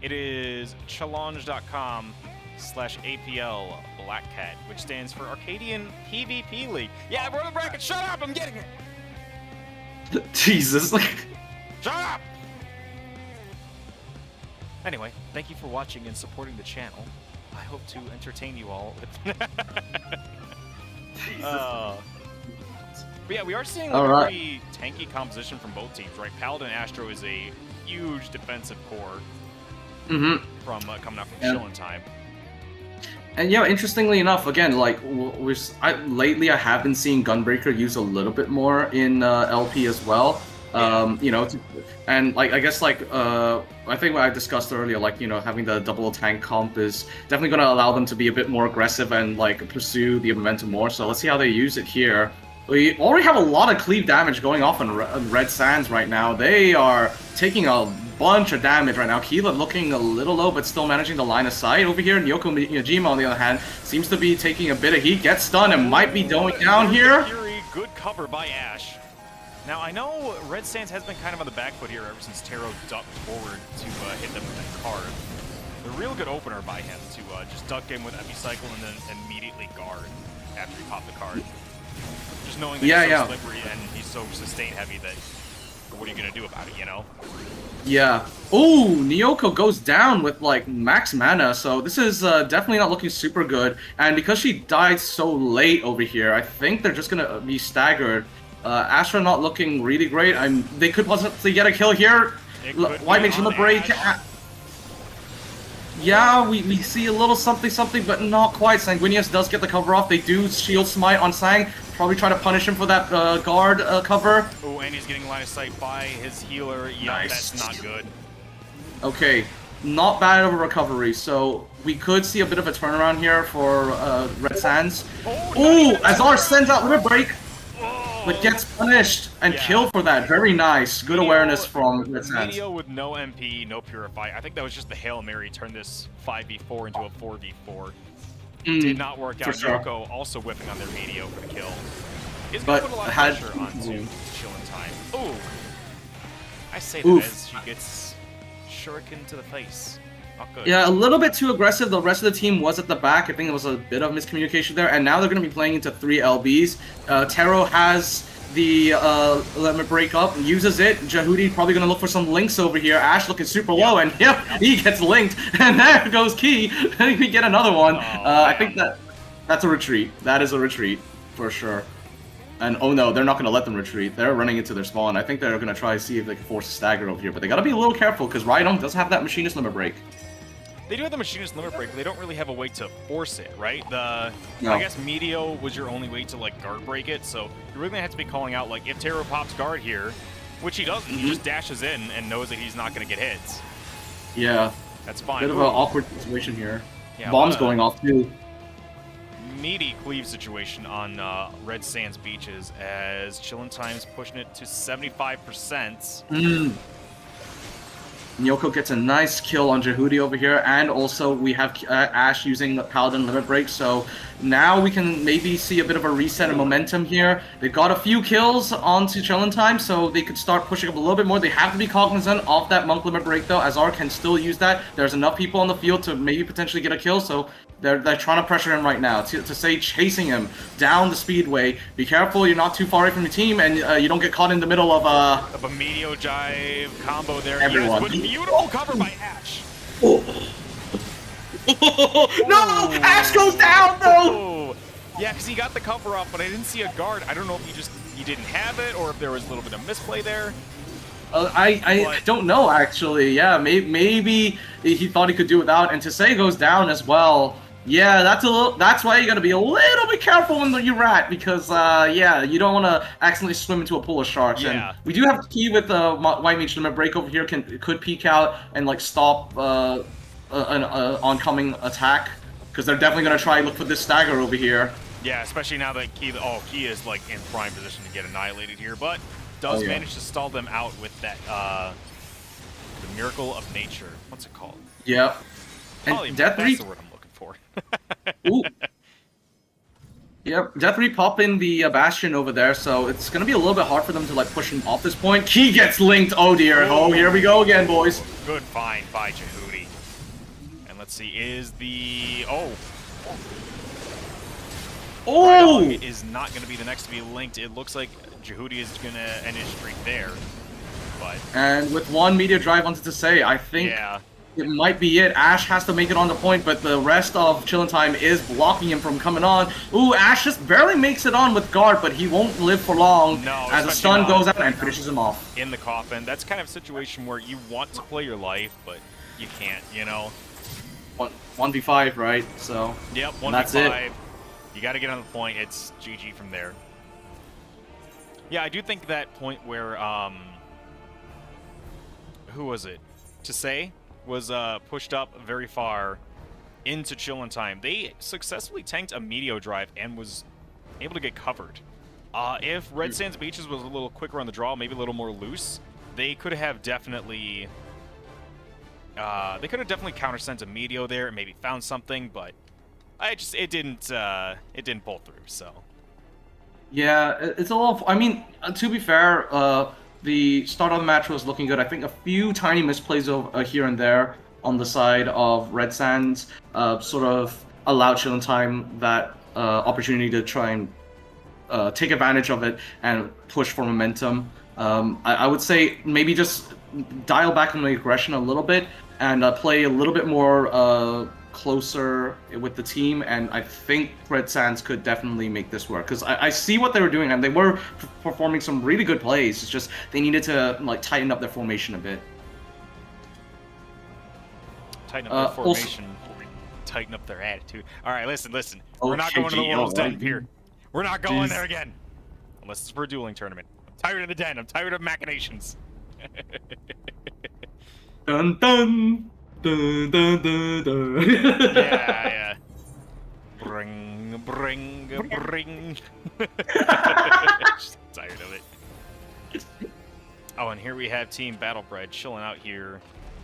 It is challenge.com/APL Blackcat, which stands for Arcadion PvP League. Yeah, we're in the bracket. Shut up! I'm getting it. Jesus. Shut up! Anyway, thank you for watching and supporting the channel. I hope to entertain you all. But yeah, we are seeing like, a pretty tanky composition from both teams, right? Paladin Astro is a huge defensive core from coming out from Qilin time. And yeah, interestingly enough, again, like lately I have been seeing Gunbreaker used a little bit more in LP as well. You know, and like I guess like I think what I discussed earlier, like, you know, having the double tank comp is definitely going to allow them to be a bit more aggressive and like pursue the momentum more. So let's see how they use it here. We already have a lot of cleave damage going off on Red Sands right now. They are taking a bunch of damage right now. Qilin looking a little low, but still managing the line of sight over here. Nyoko Majima, on the other hand, seems to be taking a bit of heat, gets stunned, and might be going down here. Good cover by Ash. Now, I know Red Sands has been kind of on the back foot here ever since Taro ducked forward to hit them with that card. A real good opener by him to just duck in with Epicycle and then immediately guard after he popped the card. Just knowing that he's so slippery and he's so sustain heavy that what are you going to do about it, you know? Yeah. Oh, Nyoko goes down with like max mana, so this is definitely not looking super good. And because she died so late over here, I think they're just going to be staggered. Astra not looking really great. They could possibly get a kill here. White Mage Shield break. Yeah, we see a little something, but not quite. Sanguinius does get the cover off. They do shield smite on Sang. Probably try to punish him for that guard cover. Oh, and he's getting line of sight by his healer. Yeah, nice. That's not good. Okay, not bad of a recovery. So we could see a bit of a turnaround here for Red Sands. Oh, Azar sends out Limit Break. But gets punished and killed for that. Very nice. Good awareness from Red Sands. Medio with no MP, no Purify. I think that was just the Hail Mary turned this 5v4 into a 4v4. Did not work out. Sure. Yoko also whipping on their Medio for the kill. It's going to put a lot of pressure onto Qilin time. Ooh. I say that as she gets shuriken to the face. Not good. Yeah, a little bit too aggressive. The rest of the team was at the back. I think there was a bit of miscommunication there. And now they're going to be playing into 3 LBs. Taro has the limit break up, uses it. Jehudi probably going to look for some links over here. Ash looking super low, and he gets linked. And there goes Key. We get another one. I think that's a retreat. That is a retreat for sure. And oh no, they're not going to let them retreat. They're running into their spawn. I think they're going to try to see if they can force a stagger over here. But they got to be a little careful because Rhydon does have that Machinist limit break. They do have the Machinist limit break, but they don't really have a way to force it, right? I guess Medio was your only way to like guard break it, so you're really gonna have to be calling out like if Taro pops guard here, which he doesn't, he just dashes in and knows that he's not gonna get hits. Yeah. That's fine. Bit of an awkward situation here. Yeah, Bombs going off too. Meaty cleave situation on Red Sands beaches as Qilin time's pushing it to 75%. Nyoko gets a nice kill on Jehudi over here, and also we have Ash using the Paladin limit break, so now we can maybe see a bit of a reset of momentum here. They've got a few kills onto Qilin time, so they could start pushing up a little bit more. They have to be cognizant of that Monk limit break though. Azar can still use that. There's enough people on the field to maybe potentially get a kill, so they're trying to pressure him right now. To say chasing him down the speedway. Be careful, you're not too far away from your team, and you don't get caught in the middle of a Medio Jive combo there. Everyone. Yes, beautiful cover by Ash. No! Ash goes down though! Yeah, because he got the cover off, but I didn't see a guard. I don't know if he didn't have it, or if there was a little bit of misplay there. I don't know actually. Yeah, maybe he thought he could do without, and Tisei goes down as well. Yeah, that's why you gotta be a little bit careful when you rat, because yeah, you don't want to accidentally swim into a pool of sharks. Yeah. And we do have Key with the White Mage limit break over here. Could peek out and like stop an oncoming attack, because they're definitely gonna try and look for this stagger over here. Yeah, especially now that Key is like in prime position to get annihilated here, but does manage to stall them out with that the Miracle of Nature. What's it called? Yeah. And Death that's the word I'm looking for. Ooh. Yep, definitely popping the Bastion over there, so it's going to be a little bit hard for them to like push him off this point. Key gets linked, oh dear, oh here we go again, boys. Good find by Jehudi. let's see. Is the... Oh! Oh! Rydong is not going to be the next to be linked. It looks like Jehudi is going to end his streak there. But... And with one meteor drive onto to say, I think it might be it. Ash has to make it on the point, but the rest of Qilin time is blocking him from coming on. Ooh, Ash just barely makes it on with guard, but he won't live for long as the stun goes out and finishes him off. In the coffin. That's kind of a situation where you want to play your life, but you can't, you know? 1v5, right? So, yep, 1v5. That's it. You got to get on the point. It's GG from there. Yeah, I do think that point where, who was it? To say was pushed up very far into Qilin time. They successfully tanked a Meteor drive and was able to get covered. If Red Sands Beaches was a little quicker on the draw, maybe a little more loose, they could have definitely countersent a Meteor there and maybe found something, but it didn't pull through. So yeah, it's a little. I mean, to be fair, the start of the match was looking good. I think a few tiny misplays over here and there on the side of Red Sands sort of allowed Qilin time that opportunity to try and take advantage of it and push for momentum. I would say maybe just dial back on the aggression a little bit and play a little bit more closer with the team, and I think Red Sands could definitely make this work, because I see what they were doing and they were performing some really good plays. It's just they needed to like tighten up their formation a bit. Tighten up their formation, tighten up their attitude. All right, listen. We're not going to the World's Den here. We're not going there again. Unless it's for a dueling tournament. I'm tired of the Den. I'm tired of machinations. Dun dun. Dun, dun, dun, dun. Yeah. Bring. Just tired of it. Oh, and here we have Team Battlebred chilling out here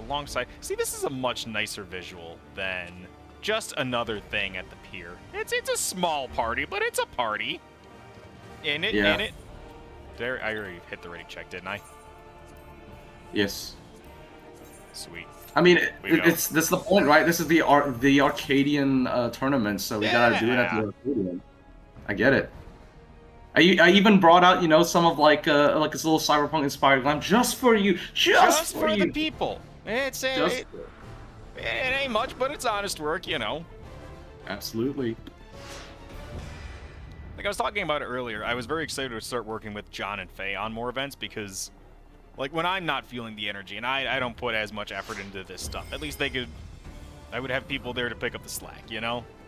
alongside. See, this is a much nicer visual than just another thing at the pier. It's a small party, but it's a party. In it. There, I already hit the ready check, didn't I? Yes. Sweet. I mean, this is the point, right? This is the Arcadian tournament, so we gotta do it at the Arcadian. I get it. I even brought out, some of like this little cyberpunk inspired glam just for you, just for the people. It ain't much, but it's honest work, Absolutely. Like I was talking about it earlier, I was very excited to start working with John and Faye on more events because, like, when I'm not feeling the energy and I don't put as much effort into this stuff, at least I would have people there to pick up the slack,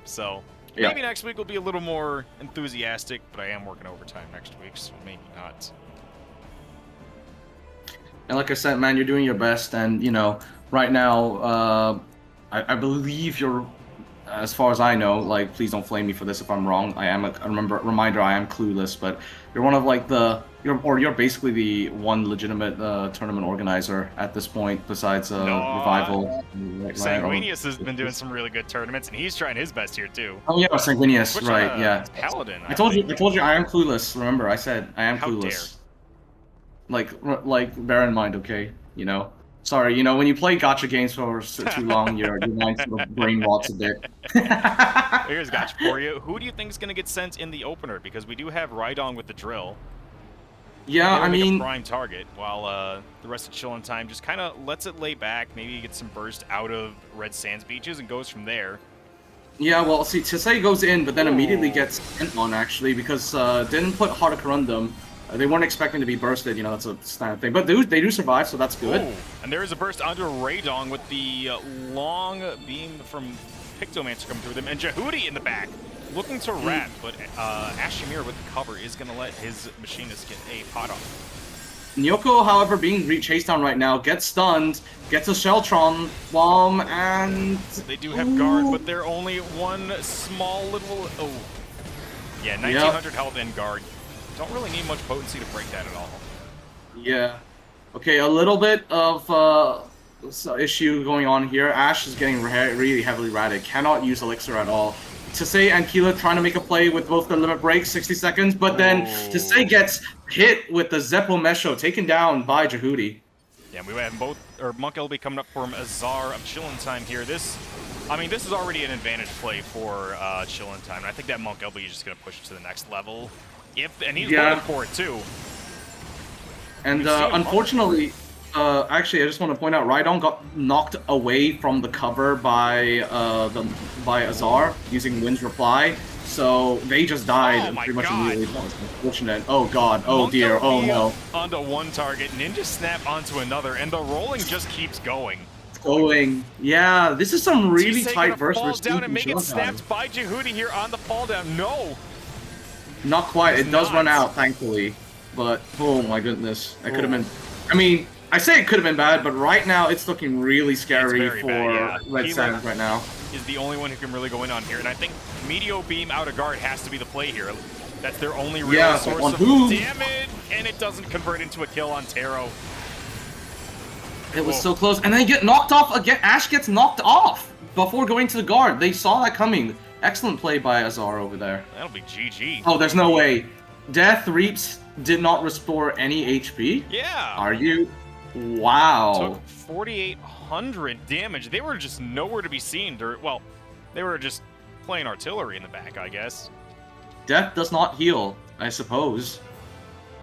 So maybe next week will be a little more enthusiastic, but I am working overtime next week, so maybe not. And like I said, man, you're doing your best, and right now, I believe you're, as far as I know, like, please don't flame me for this if I'm wrong. I am reminder, I am clueless, but you're one of like you're basically the one legitimate tournament organizer at this point, besides Revival. Sanguinius has been doing some really good tournaments, and he's trying his best here too. Oh yeah, Sanguinius, right? Yeah. Paladin. I told you, I am clueless. Remember, I said I am clueless. Like, bear in mind, okay? Sorry, when you play gacha games for too long, your mind sort of brain rots a bit. Here's gacha for you. Who do you think is going to get sent in the opener? Because we do have Rydong with the drill. Yeah, I mean, a prime target, while the rest of Qilin time just kind of lets it lay back. Maybe he gets some burst out of Red Sands Beaches and goes from there. Yeah, well, see, Tisei goes in, but then immediately gets sent on, actually, because didn't put Heart of Corundum. They weren't expecting to be bursted, that's a standard thing. But they do survive, so that's good. Ooh. And there is a burst under Rydong with the long beam from Pictomancer coming through them. And Jehudi in the back, looking to wrap, but Ashimir with the cover is going to let his machinist get a pot off. Nyoko, however, being chased down right now, gets stunned, gets a Sheltron bomb, and... They do have guard, but they're only one small little... Oh. Yeah, 1900 health in guard. Don't really need much potency to break that at all. Yeah. Okay, a little bit of issue going on here. Ash is getting really heavily ratted. Cannot use Elixir at all. Tisei and Qilin trying to make a play with both their limit breaks, 60 seconds, but then Tisei gets hit with the Zeppo Mesho, taken down by Jehudi. Yeah, we have both, or Monk will be coming up from Azar of Qilin time here. This I mean, this is already an advantage play for Qilin time, and I think that Monk LB is just going to push it to the next level. And he's looking for it, too. And unfortunately, actually, I just want to point out, Rhydon got knocked away from the cover by Azar using Wind's Reply, so they just died pretty much immediately. That was unfortunate. Oh god, oh Monk dear, oh no. Onto one target, Ninja Snap onto another, and the rolling just keeps going. Yeah, this is some really tight burst. Fall down and make it snapped by Jehudi here on the fall down. No, not quite. It does run out, thankfully. But oh my goodness, it could have been. I mean, I say it could have been bad, but right now it's looking really scary for Red Sands right now. Is the only one who can really go in on here, and I think Meteor Beam out of guard has to be the play here. That's their only real source of damage, and it doesn't convert into a kill on Taro. It was so close, and then you get knocked off again. Ash gets knocked off before going to the guard. They saw that coming. Excellent play by Azar over there. That'll be GG. Oh, there's no way. Death Reaps did not restore any HP? Yeah. Are you? Wow. Took 4,800 damage. They were just nowhere to be seen. Well, they were just playing artillery in the back, I guess. Death does not heal, I suppose.